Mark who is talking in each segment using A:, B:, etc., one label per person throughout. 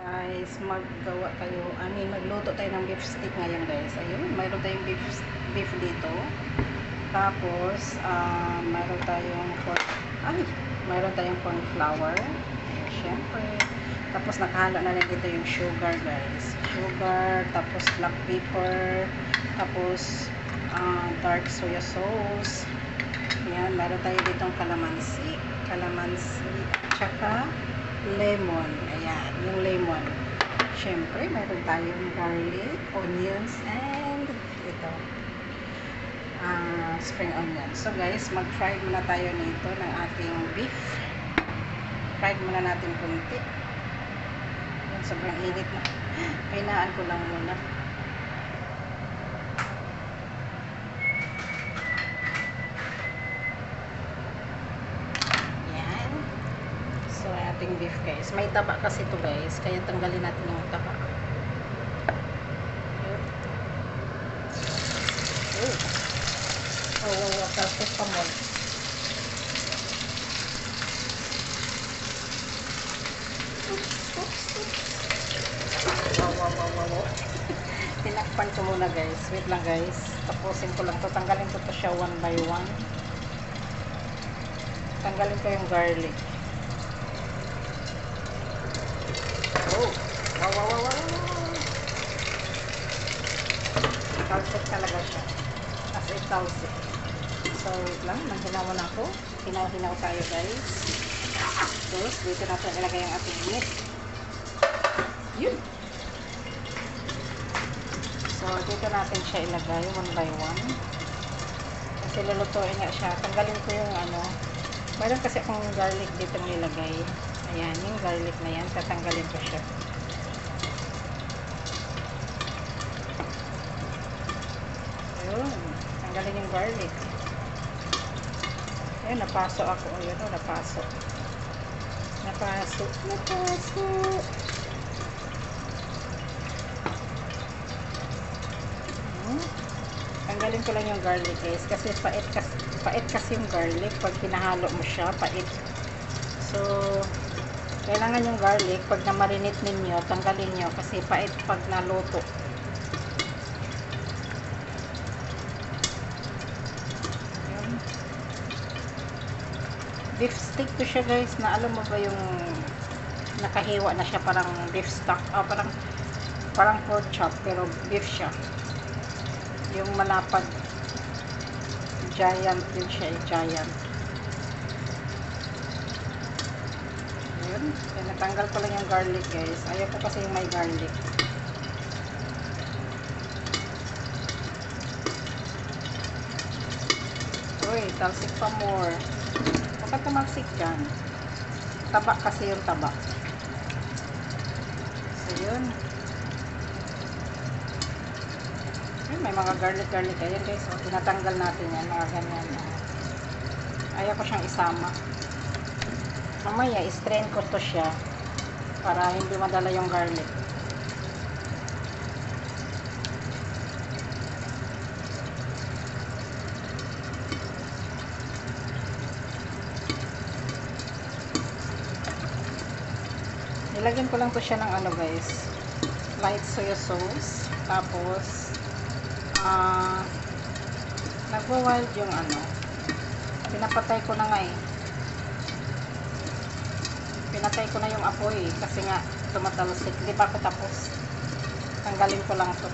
A: Guys, maggawa tayo, magluto tayo ng beef stick ngayon guys. Ayun, mayroon tayong beef dito. Tapos, mayroon tayong mayroon tayong corn flour. Ayun, syempre. Tapos nakahalo na lang dito yung sugar guys. Sugar, tapos black pepper, tapos dark soya sauce. Yan, mayroon tayo ditong kalamansi. Kalamansi, tsaka lemon. Ayan, yung lemon. Syempre, mayroon tayong garlic, onions, and ito, spring onion. So guys, mag-fry muna tayo nito ng ating beef. Fry muna natin kunti. Yan, sobrang init na. Kainaan ko lang muna. So, ating beef guys. May taba kasi ito guys. Kaya tanggalin natin yung taba. Tapos pa mo. Wow. Tinakpan ko muna guys. Wait lang guys. Tapusin ko lang to. Tanggalin ko to siya one by one. Tanggalin ko yung garlic. Wow. Talsik talaga siya. As a talsik. So, wait lang. Manghinawan ako. Hinaw-hinaw tayo, guys. Tapos, dito natin ilagay ang ating meat. Yun. So, dito natin siya ilagay one by one. Kasi lulutuin nga siya. Tanggalin ko yung mayroon kasi akong garlic dito nilagay. Ayan, yung garlic na yan. Tatanggalin ko siya. Ayun. Tanggalin yung garlic. Ayun, napaso ako. Ayun, napaso. Tanggalin ko lang yung garlic guys. Kasi pait kasi yung garlic. Pag pinahalo mo siya, pait. So, kailangan yung garlic, pag na-marinate ninyo, tanggalin nyo kasi pait pag naluto. Yun. Beef stick to siya guys, na alam mo ba yung nakahiwa na siya, parang beef stock, parang pork chop, pero beef siya. Yung malapad, giant yun siya, giant. Yan, natanggal ko lang yung garlic guys. Ayaw ko kasi yung may garlic. Uy, talsik pa more. Bakit tumalsik dyan? Taba kasi yung taba. So yun. Ay, may mga garlic. Ayan guys. So, tinatanggal natin yan. Mga ganyan. Ayaw ko siyang isama. Mamaya, i-strain ko to siya para hindi madala yung garlic. Nilagyan ko lang to siya ng guys, light soya sauce. Tapos nagwa-wild yung pinapatay ko na nga pinatay ko na yung apoy kasi nga tumatalsik. Di ba ako tapos? Tanggalin ko lang to.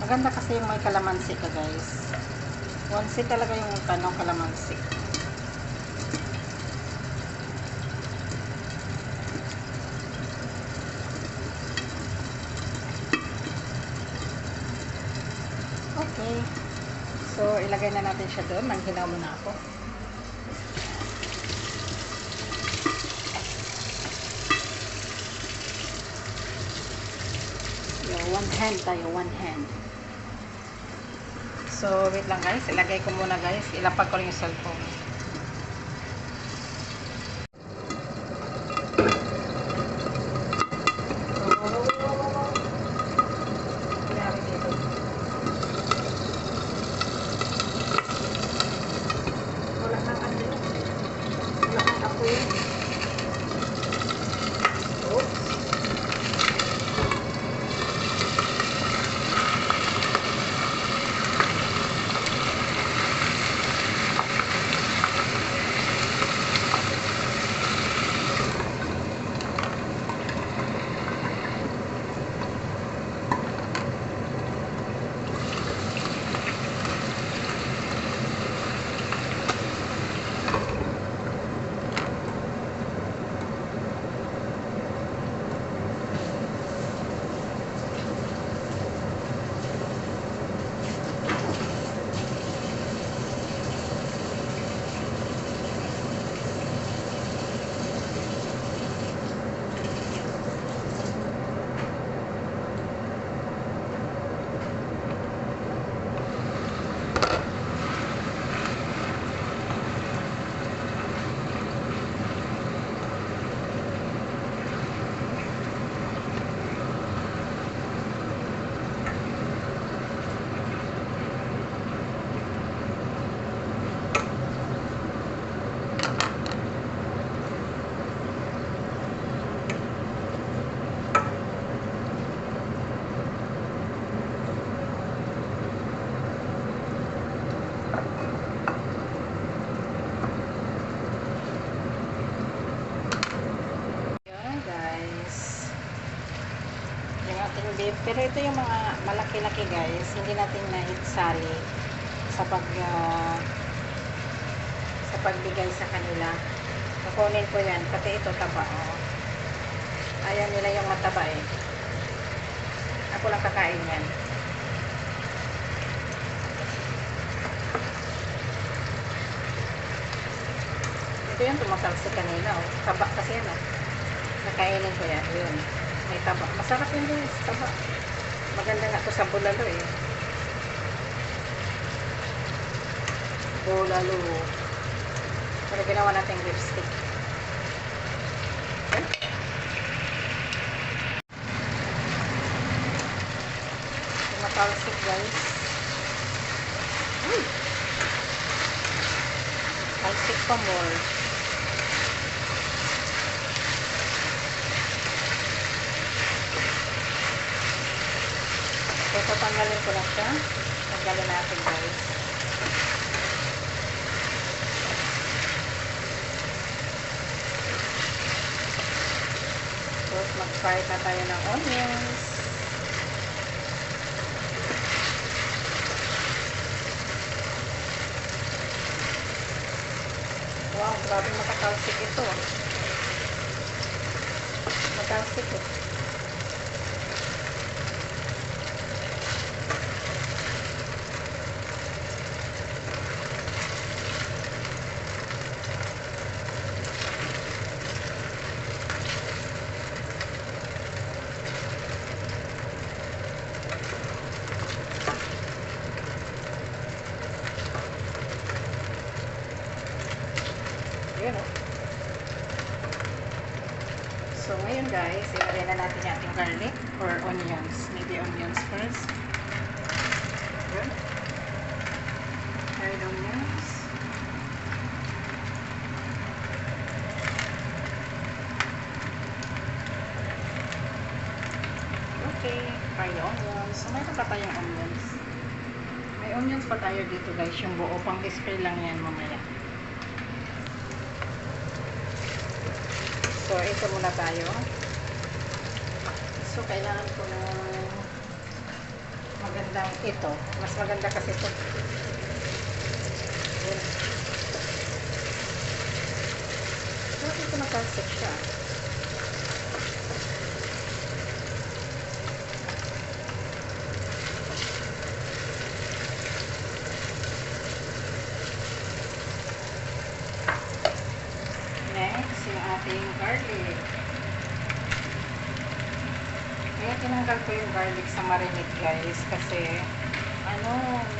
A: Maganda kasi yung may kalamansi ka guys. Onsi talaga yung kalamansi. Okay. So, ilagay na natin siya doon. Manghinaw muna ako. One hand tayo. One hand. So, wait lang guys. Ilagay ko muna guys. Ilapag ko rin yung cellphone. Wala nang apoy. Pero ito yung mga malaki-laki guys, hindi natin naitsari sa sa pagbigay sa kanila. Kukunin ko yan, pati ito taba, oh. Ayaw nila yung mataba eh. Ako lang kakain yan. Ito yan, tumatalsi kanina, oh. Taba kasi yan, oh. Nakainin ko yan, yun. May taba. Masarap yun guys, taba. Maganda nga to sa bulalo eh. Bulalo. Pero ginawa natin beef stick. Okay? Tumatalsik guys. Uy! Talsik pa more. So, tanggalin ko na siya. Tanggalin natin guys. Tapos mag-fry na tayo ng onions. Wow, grabe makatalsik ito. Matalsik ito. Yun, oh. So, ngayon guys, ilagay na natin yung ating garlic or onions. Maybe onions first. Yun. Fried onions. Okay, fried onions. So, mayroon pa tayong onions. May onions pa tayo dito guys. Yung buo, pang display lang yan mamaya. So, ito muna tayo. So, kailangan ko ng magandang ito. Mas maganda kasi ito. So, ito nakalsik siya. Next, yung ating garlic. Kaya tinanggal ko yung garlic sa marinade guys kasi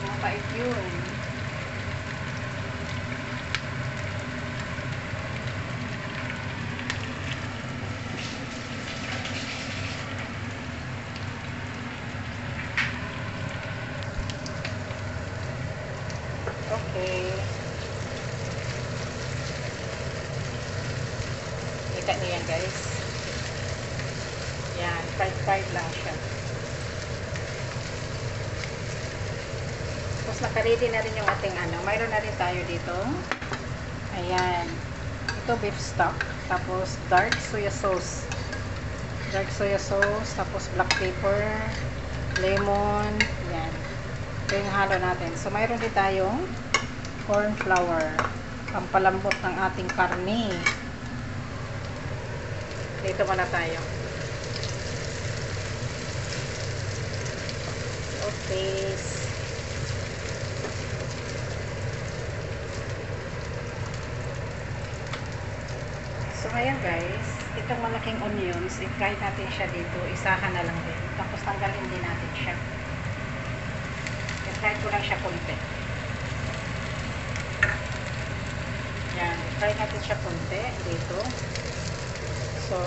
A: mapait yun. Okay. Kita niyo yan guys. Yan, fried lang siya. Tapos naka-ready na rin yung ating mayroon na rin tayo dito. Ayan. Ito beef stock. Tapos dark soya sauce. Dark soya sauce. Tapos black pepper. Lemon. Yan. Ito yung halo natin. So mayroon din tayong corn flour. Pampalambot ng ating karne. Dito muna tayo. Okay. So, ngayon guys, itong malaking onions, i-fry natin siya dito. Isahan na lang din. Tapos tanggalin din natin siya. I-fry ko lang siya konti. Yan. I-fry natin siya konti dito. So,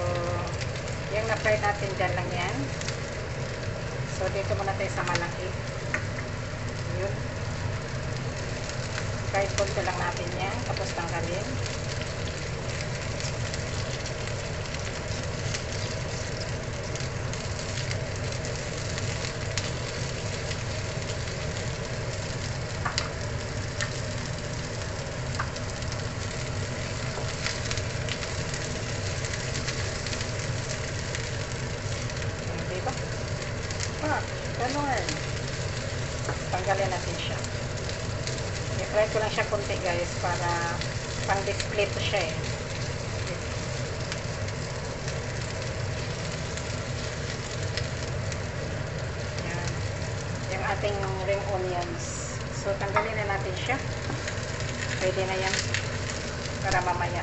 A: yung na-fry natin dyan lang yan. So, dito muna tayo sa malaki. Yun. Fry konti lang natin yan. Tapos tanggalin. Diba? try ko lang siya konti guys para pang display to siya eh. Yan. Yung ating ring onions. So, tanggalin na natin siya. Pwede na yan para mamaya.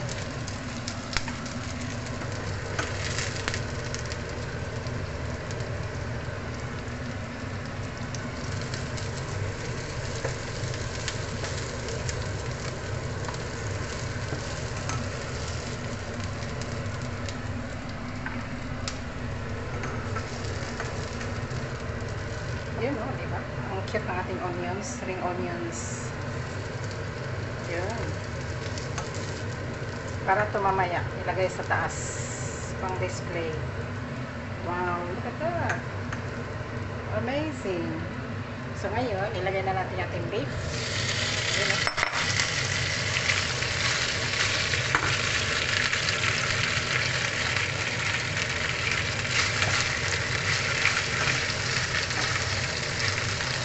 A: Yun o, diba? Ang cute ng ating onions, ring onions. Yun. Para ito mamaya, ilagay sa taas. Pang display. Wow, look at that. Amazing. So ngayon, ilagay na natin yung ating beef. Yun o.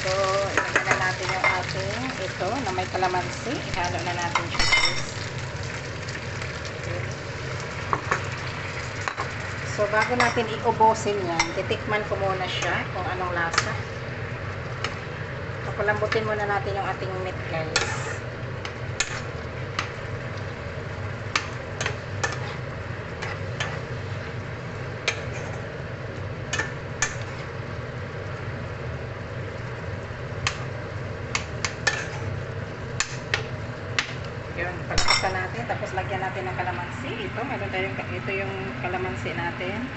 A: So, ilagay na natin yung ating ito na may kalamansi. Ihalo na natin siya guys. So, bago natin iubusin yan, titikman ko muna siya kung anong lasa. Papalambutin muna natin yung ating meat guys. Yun, palakasan natin, tapos lagyan natin ng kalamansi. Ito yung kalamansi natin.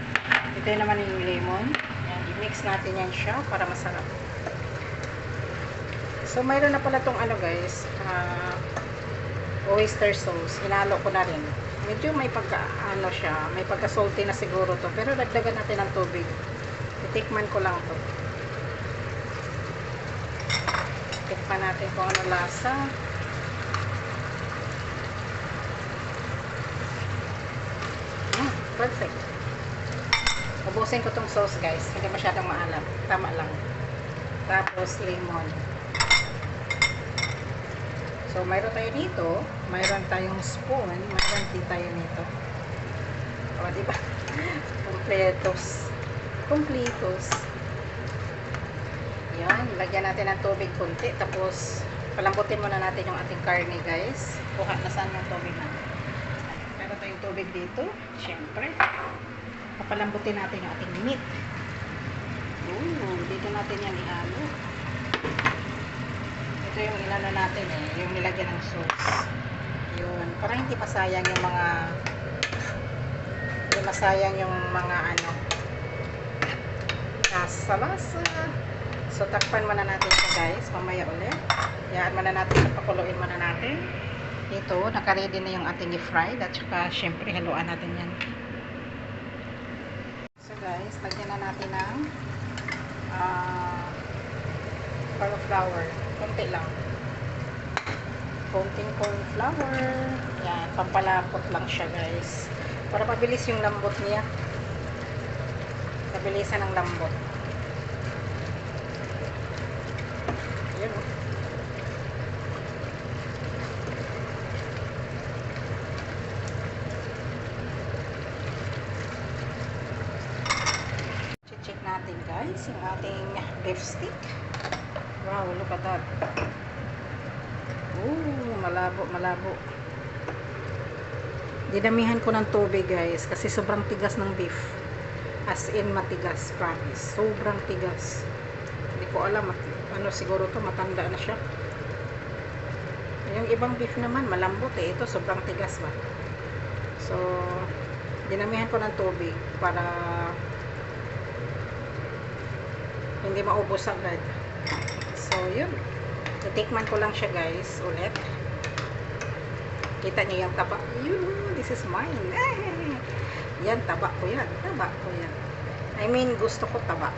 A: Ito yung naman yung lemon. Yan, i-mix natin yan siya para masarap. So, mayroon na pala tong ano guys, oyster sauce. Inalo ko na rin. Medyo may pagka, siya, may pagka-salty na siguro to. Pero dagdagan natin ng tubig. Itikman ko lang to. Tikman natin kung ano lasa. Perfect. Ubusin ko tong sauce guys. Hindi masyadong maalam. Tama lang. Tapos lemon. So mayroon tayo dito. Mayroon tayong spoon. Mayroon din tayo nito. O diba? Completos. Completos. Yan. Lagyan natin ng tubig kunti. Tapos palambutin muna natin yung ating karne guys. Kuha na saan yung tubig natin. Meron tayong tubig dito. Siyempre. Papalambutin natin yung ating meat. Dito natin yan ihalo. Ito yung inano natin eh. Yung nilagyan ng sauce. Yun. Para hindi masayang yung mga lasa. So, takpan muna natin siya guys. Mamaya ulit. Yaan muna natin. Pakuluin muna natin. Ito, naka-ready na yung ating i-fried at saka syempre haluan natin yan. So guys, lagyan na natin ng cornflower. Konti lang. Konting cornflower. Yan, pampalapot lang siya guys. Para mabilis yung lambot niya. Mabilisan ng lambot. Ayan o. Check natin guys yung ating beef stick. Wow, look at that. Malabo. Dinamihan ko ng tubig guys kasi sobrang tigas ng beef. As in matigas, promise. Sobrang tigas. Hindi ko alam, siguro to matanda na siya. Yung ibang beef naman malambot eh. Ito sobrang tigas ba. So, dinamihan ko ng tubig para hindi maubos agad. So, yun. Titikman ko lang siya guys ulit. Kita niyo yung taba. Yun, this is mine. Yan, taba ko yan. I mean, gusto ko taba.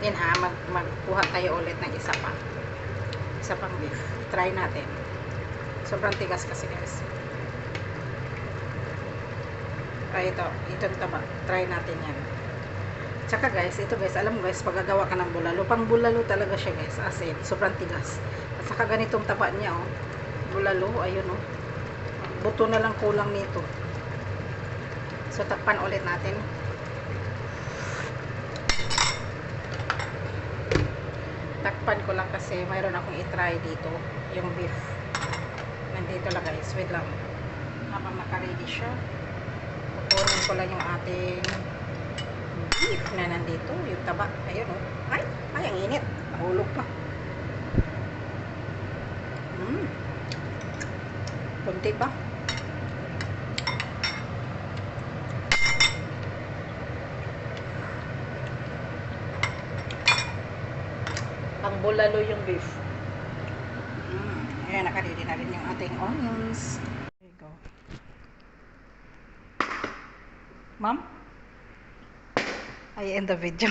A: Yan ha, magkuha tayo ulit ng isa pang beef. Try natin. Sobrang tigas kasi guys. Ay, itong taba. Try natin yan. Tsaka guys, ito guys, alam mo guys, pagagawa ka ng bulalo, pang bulalo talaga siya guys, as in, sobrang tigas. At saka ganitong taba niya, oh. Bulalo, ayun, oh. Buto na lang kulang nito. So, takpan ulit natin. Takpan ko lang kasi mayroon akong i-try dito, yung beef. Nandito lang guys, wait lang. Habang naka-ready siya, kukunin ko lang yung ating beef na nandito, yung taba. Ayun, oh. Ay, ang init. Nahulog pa. Kunti pa. Pang bulalo yung beef. Ayan, naka-ready na rin yung ating onions. There you go. Ma'am? I end the video.